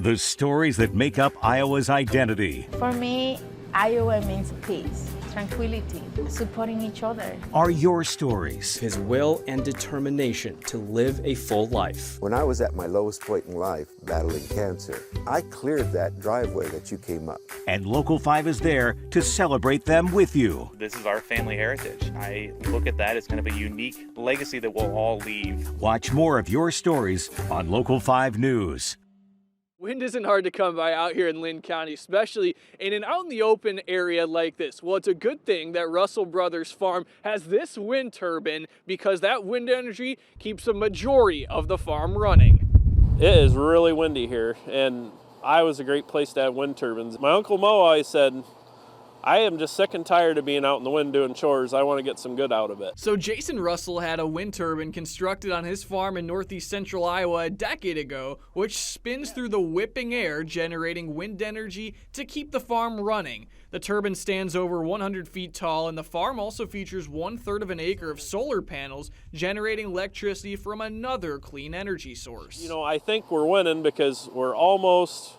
The stories that make up Iowa's identity For me, Iowa means peace, tranquility, supporting each other. are your stories. His will and determination to live a full life. When I was at my lowest point in life, battling cancer, I cleared that driveway that you came up. And Local 5 is there to celebrate them with you. This is our family heritage. I look at that as kind of a unique legacy that we'll all leave. Watch more of your stories on Local 5 News. Wind isn't hard to come by out here in Linn County, especially in an out in the open area like this. Well, it's a good thing that Russell Brothers Farm has this wind turbine because that wind energy keeps a majority of the farm running. It is really windy here, and Iowa's a great place to have wind turbines. My Uncle Mo always said, I am just sick and tired of being out in the wind doing chores. I want to get some good out of it. So Jason Russell had a wind turbine constructed on his farm in northeast central Iowa a decade ago, which spins through the whipping air, generating wind energy to keep the farm running. The turbine stands over 100 feet tall, and the farm also features 1/3 of an acre of solar panels, generating electricity from another clean energy source. You know, I think we're winning because we're almost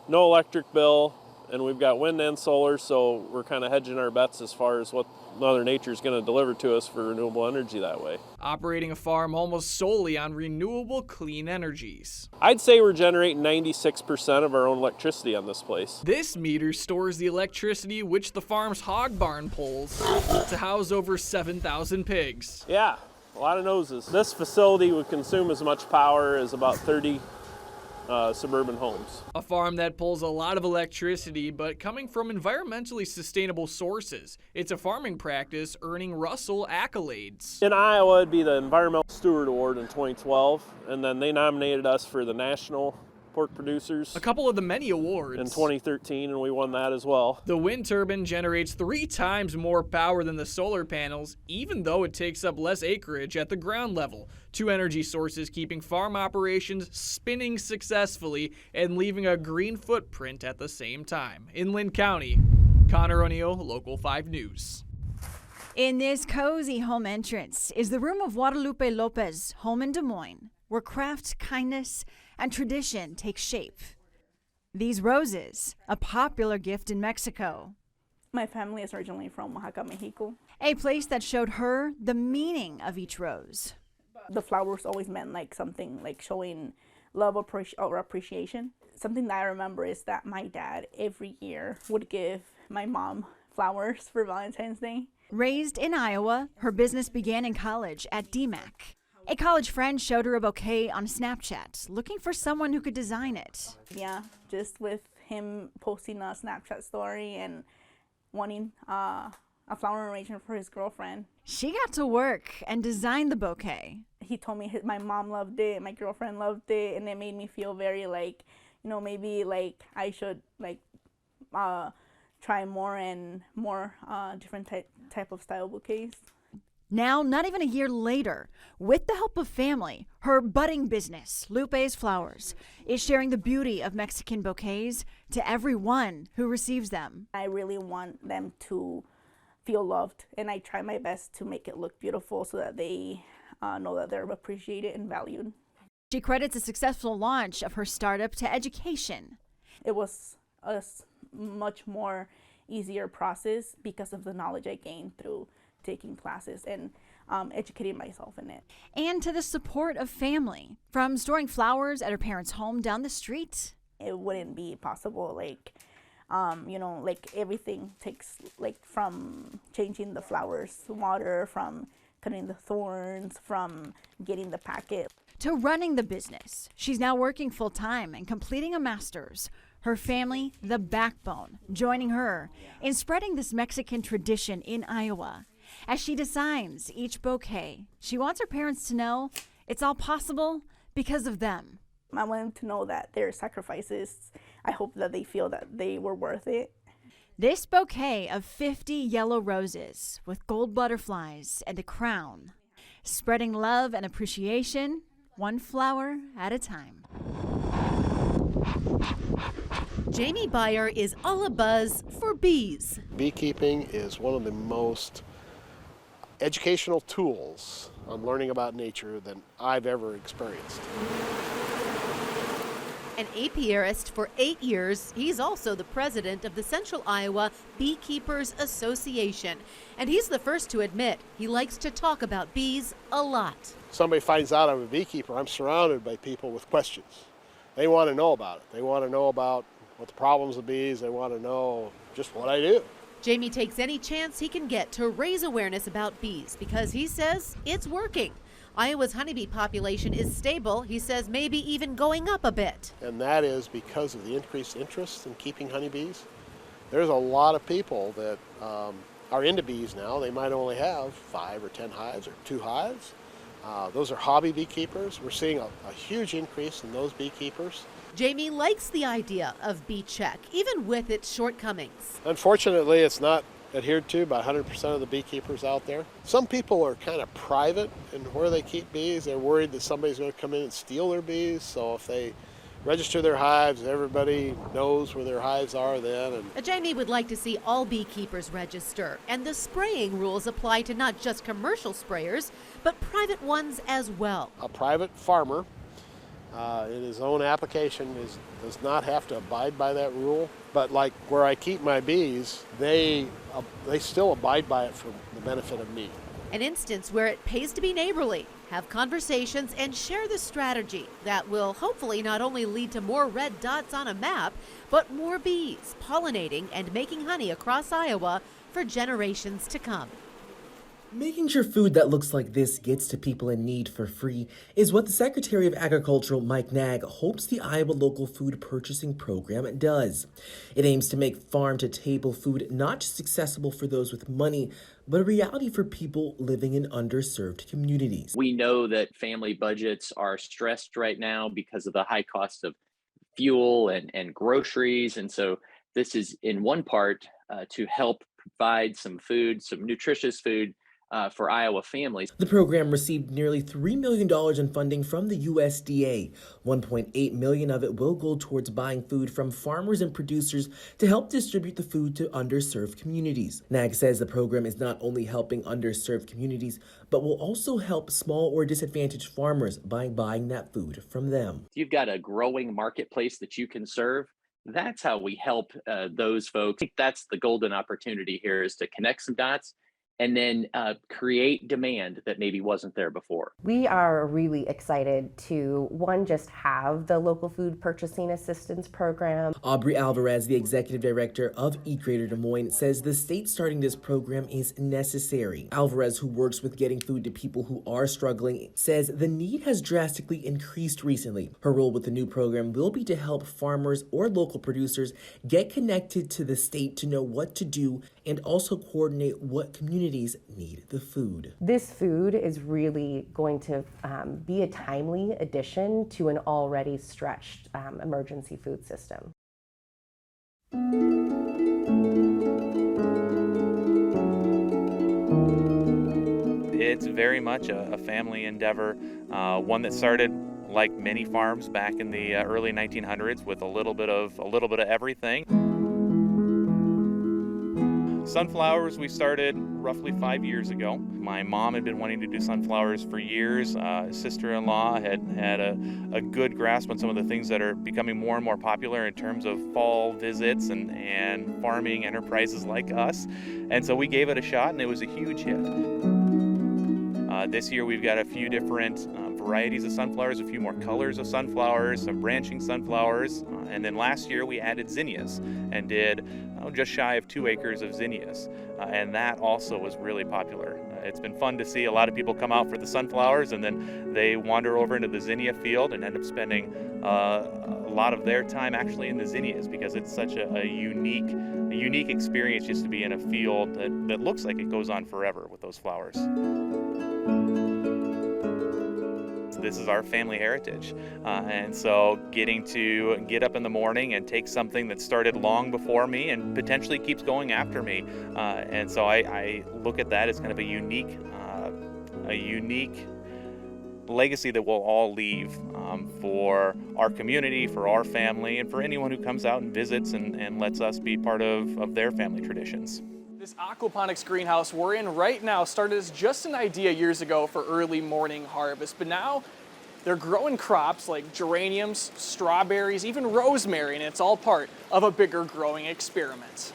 no electric bill, and we've got wind and solar, so we're kind of hedging our bets as far as what Mother Nature is going to deliver to us for renewable energy that way. Operating a farm almost solely on renewable clean energies. I'd say we're generating 96% of our own electricity on this place. This meter stores the electricity which the farm's hog barn pulls to house over 7,000 pigs. Yeah, a lot of noses. This facility would consume as much power as about 30 suburban homes. A farm that pulls a lot of electricity, but coming from environmentally sustainable sources. It's a farming practice earning Russell accolades. In Iowa, it'd be the Environmental Steward Award in 2012, and then they nominated us for the National Pork Producers A couple of the many awards. in 2013, and we won that as well. The wind turbine generates 3 times more power than the solar panels, even though it takes up less acreage at the ground level. 2 energy sources keeping farm operations spinning successfully and leaving a green footprint at the same time. In Linn County, Connor O'Neill, Local 5 News. In this cozy home entrance is the room of Guadalupe Lopez, home in Des Moines, where craft, kindness, and tradition take shape. These roses, a popular gift in Mexico. My family is originally from Oaxaca, Mexico. A place that showed her the meaning of each rose. The flowers always meant like something like showing love or appreciation. Something that I remember is that my dad every year would give my mom flowers for Valentine's Day. Raised in Iowa, her business began in college at DMAC. A college friend showed her a bouquet on Snapchat, looking for someone who could design it. Yeah, just with him posting a Snapchat story and wanting a flower arrangement for his girlfriend. She got to work and designed the bouquet. He told me my mom loved it, my girlfriend loved it, and it made me feel very like, you know, maybe like I should like try more and more different type of style bouquets. Now, not even a year later, with the help of family, her budding business, Lupe's Flowers, is sharing the beauty of Mexican bouquets to everyone who receives them. I really want them to feel loved, and I try my best to make it look beautiful so that they know that they're appreciated and valued. She credits the successful launch of her startup to education. It was a much more easier process because of the knowledge I gained through taking classes and educating myself in it. And to the support of family, from storing flowers at her parents' home down the street. It wouldn't be possible, like, you know, like everything takes, like, from changing the flowers, water, from cutting the thorns, from getting the packet. To running the business. She's now working full-time and completing a master's. Her family, the backbone, joining her in spreading this Mexican tradition in Iowa. As she designs each bouquet, she wants her parents to know it's all possible because of them. I want them to know that their sacrifices, I hope that they feel that they were worth it. This bouquet of 50 yellow roses with gold butterflies and a crown, spreading love and appreciation, one flower at a time. Jamie Beyer is all abuzz for bees. Beekeeping is one of the most educational tools on learning about nature than I've ever experienced. An apiarist for 8 years, he's also the president of the Central Iowa Beekeepers Association. And he's the first to admit he likes to talk about bees a lot. Somebody finds out I'm a beekeeper, I'm surrounded by people with questions. They want to know about it. They want to know about what the problems of bees. They want to know just what I do. Jamie takes any chance he can get to raise awareness about bees because he says it's working. Iowa's honeybee population is stable, he says, maybe even going up a bit. And that is because of the increased interest in keeping honeybees. There's a lot of people that are into bees now. They might only have 5 or 10 hives or 2 hives. Those are hobby beekeepers. We're seeing a huge increase in those beekeepers. Jamie likes the idea of Bee Check, even with its shortcomings. Unfortunately, it's not adhered to by 100% of the beekeepers out there. Some people are kind of private in where they keep bees. They're worried that somebody's going to come in and steal their bees. So if they register their hives, everybody knows where their hives are then. Jamie would like to see all beekeepers register, and the spraying rules apply to not just commercial sprayers, but private ones as well. A private farmer in his own application does not have to abide by that rule. But like where I keep my bees, they still abide by it for the benefit of me. An instance where it pays to be neighborly, have conversations, and share the strategy that will hopefully not only lead to more red dots on a map, but more bees pollinating and making honey across Iowa for generations to come. Making sure food that looks like this gets to people in need for free is what the Secretary of Agriculture, Mike Nag, hopes the Iowa Local Food Purchasing Program does. It aims to make farm-to-table food not just accessible for those with money, but a reality for people living in underserved communities. We know that family budgets are stressed right now because of the high cost of fuel and groceries. And so this is in one part to help provide some food, some nutritious food for Iowa families. The program received nearly $3 million in funding from the USDA. $1.8 million of it will go towards buying food from farmers and producers to help distribute the food to underserved communities. Nag says the program is not only helping underserved communities, but will also help small or disadvantaged farmers by buying that food from them. You've got a growing marketplace that you can serve. That's how we help those folks. I think that's the golden opportunity here, is to connect some dots and then create demand that maybe wasn't there before. We are really excited to, one, just have the local food purchasing assistance program. Aubrey Alvarez, the executive director of Eat Greater Des Moines, says the state starting this program is necessary. Alvarez, who works with getting food to people who are struggling, says the need has drastically increased recently. Her role with the new program will be to help farmers or local producers get connected to the state to know what to do and also coordinate what communities need the food. This food is really going to be a timely addition to an already stretched emergency food system. It's very much a family endeavor, one that started like many farms back in the early 1900s with a little bit of everything. Sunflowers we started roughly 5 years ago. My mom had been wanting to do sunflowers for years. Sister-in-law had a good grasp on some of the things that are becoming more and more popular in terms of fall visits and farming enterprises like us. And so we gave it a shot, and it was a huge hit. This year we've got a few different varieties of sunflowers, a few more colors of sunflowers, some branching sunflowers, and then last year we added zinnias and did just shy of 2 acres of zinnias, and that also was really popular. It's been fun to see a lot of people come out for the sunflowers and then they wander over into the zinnia field and end up spending a lot of their time actually in the zinnias, because it's such a unique experience just to be in a field that looks like it goes on forever with those flowers. This is our family heritage, and so getting to get up in the morning and take something that started long before me and potentially keeps going after me, and so I look at that as kind of a unique legacy that we'll all leave for our community, for our family, and for anyone who comes out and visits and lets us be part of their family traditions. This aquaponics greenhouse we're in right now started as just an idea years ago for early morning harvest, but now They're growing crops like geraniums, strawberries, even rosemary, and it's all part of a bigger growing experiment.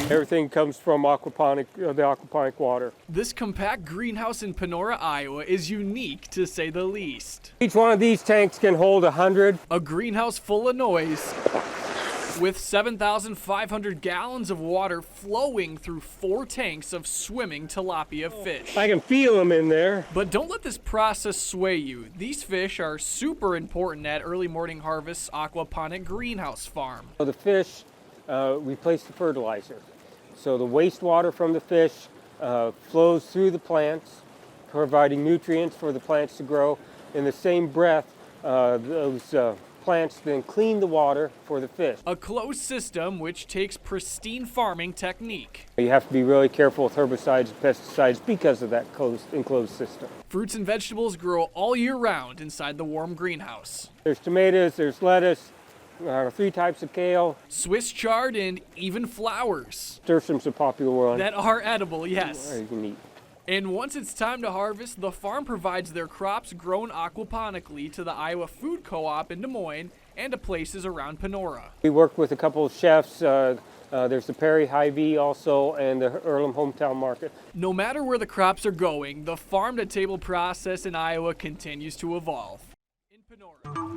Everything comes from the aquaponic water. This compact greenhouse in Panora, Iowa is unique to say the least. Each one of these tanks can hold 100. A greenhouse full of noise with 7,500 gallons of water flowing through 4 tanks of swimming tilapia fish. I can feel them in there. But don't let this process sway you. These fish are super important at Early Morning Harvest's aquaponic greenhouse farm. The fish replace the fertilizer. So the wastewater from the fish flows through the plants, providing nutrients for the plants to grow. In the same breath, those plants then clean the water for the fish. A closed system which takes pristine farming technique. You have to be really careful with herbicides and pesticides because of that enclosed system. Fruits and vegetables grow all year round inside the warm greenhouse. There's tomatoes, there's lettuce, 3 types of kale, Swiss chard, and even flowers. Nasturtium's a popular one. That are edible, yes. You can eat. And once it's time to harvest, the farm provides their crops grown aquaponically to the Iowa Food Co-op in Des Moines and to places around Panora. We work with a couple of chefs. There's the Perry Hy-Vee also and the Earlham Hometown Market. No matter where the crops are going, the farm-to-table process in Iowa continues to evolve. In Panora.